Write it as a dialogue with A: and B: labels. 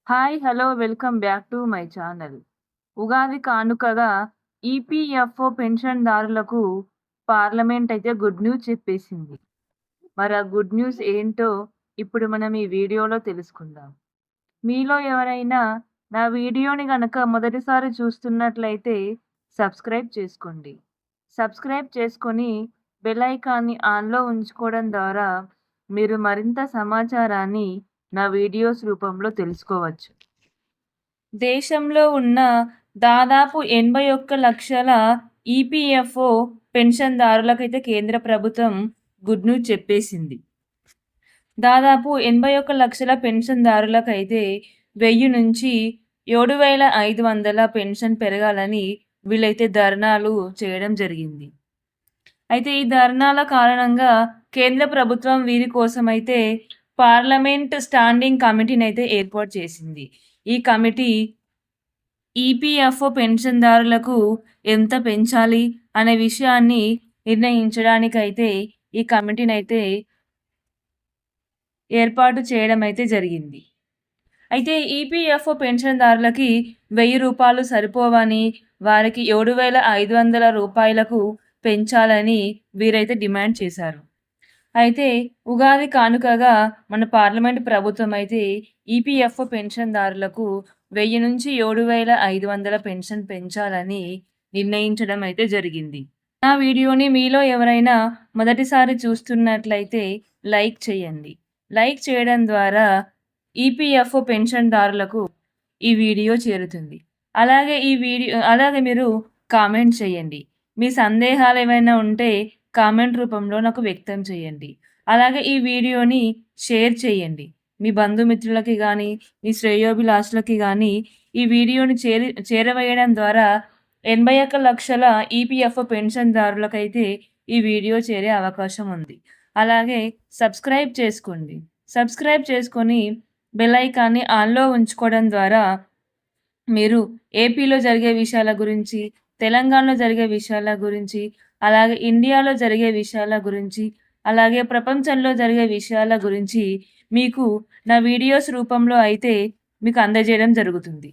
A: Hi! Hello! Welcome back to my channel. Ugadi కానుకగా EPFO పెన్షన్‌దారులకు parliament అయితే good news చెప్పేసింది. మరి ఆ గుడ్ న్యూస్ ఏంటో ఇప్పుడు మనం ఈ వీడియోలో తెలుసుకుందాం. మీలో ఎవరైనా నా వీడియోని గనక మొదటిసారి చూస్తున్నట్లయితే సబ్స్క్రైబ్ చేసుకోండి. సబ్స్క్రైబ్ చేసుకొని బెల్ ఐకాన్‌ని ఆన్‌లో ఉంచుకోవడం ద్వారా మీరు మరింత సమాచారాన్ని నా వీడియోస్ రూపంలో తెలుసుకోవచ్చు. దేశంలో ఉన్న దాదాపు 81,00,000 ఈపీఎఫ్ఓ పెన్షన్‌దారులకైతే కేంద్ర ప్రభుత్వం గుడ్ న్యూస్ చెప్పేసింది. దాదాపు 81,00,000 పెన్షన్‌దారులకైతే 1000 నుంచి 7,500 పెన్షన్ పెరగాలని వీళ్ళైతే ధర్నాలు చేయడం జరిగింది. అయితే ఈ ధర్నాల కారణంగా కేంద్ర ప్రభుత్వం వీరి కోసమైతే పార్లమెంట్ స్టాండింగ్ కమిటీనైతే ఏర్పాటు చేసింది. ఈ కమిటీ ఈపీఎఫ్ఓ పెన్షన్‌దారులకు ఎంత పెంచాలి అనే విషయాన్ని నిర్ణయించడానికైతే ఈ కమిటీనైతే ఏర్పాటు చేయడం అయితే జరిగింది. అయితే ఈపీఎఫ్ఓ పెన్షన్‌దారులకి రూ. 1,000 సరిపోవని వారికి రూ. 7,500 పెంచాలని వీరైతే డిమాండ్ చేశారు. అయితే ఉగాది కానుకగా మన పార్లమెంట్ ప్రభుత్వం అయితే ఈపీఎఫ్ఓ పెన్షన్‌దారులకు 1000 నుంచి 7,500 పెన్షన్ పెంచాలని నిర్ణయించడం అయితే జరిగింది. నా వీడియోని మీలో ఎవరైనా మొదటిసారి చూస్తున్నట్లయితే లైక్ చేయండి. లైక్ చేయడం ద్వారా ఈపీఎఫ్ఓ పెన్షన్‌దారులకు ఈ వీడియో చేరుతుంది. అలాగే మీరు కామెంట్ చేయండి. మీ సందేహాలేమైనా ఉంటే కామెంట్ రూపంలో నాకు వ్యక్తం చేయండి. అలాగే ఈ వీడియోని షేర్ చేయండి. మీ బంధుమిత్రులకి గానీ, మీ శ్రేయోభిలాషులకి గానీ ఈ వీడియోని చేరవేయడం ద్వారా 81,00,000 ఈపీఎఫ్ఓ పెన్షన్‌దారులకైతే ఈ వీడియో చేరే అవకాశం ఉంది. అలాగే సబ్స్క్రైబ్ చేసుకోండి. సబ్స్క్రైబ్ చేసుకొని బెల్ ఐకాన్‌ని ఆన్‌లో ఉంచుకోవడం ద్వారా మీరు ఏపీలో జరిగే విషయాల గురించి, తెలంగాణలో జరిగే విషయాల గురించి, అలాగే ఇండియాలో జరిగే విషయాల గురించి, అలాగే ప్రపంచంలో జరిగే విషయాల గురించి మీకు నా వీడియోస్ రూపంలో అయితే మీకు అందజేయడం జరుగుతుంది.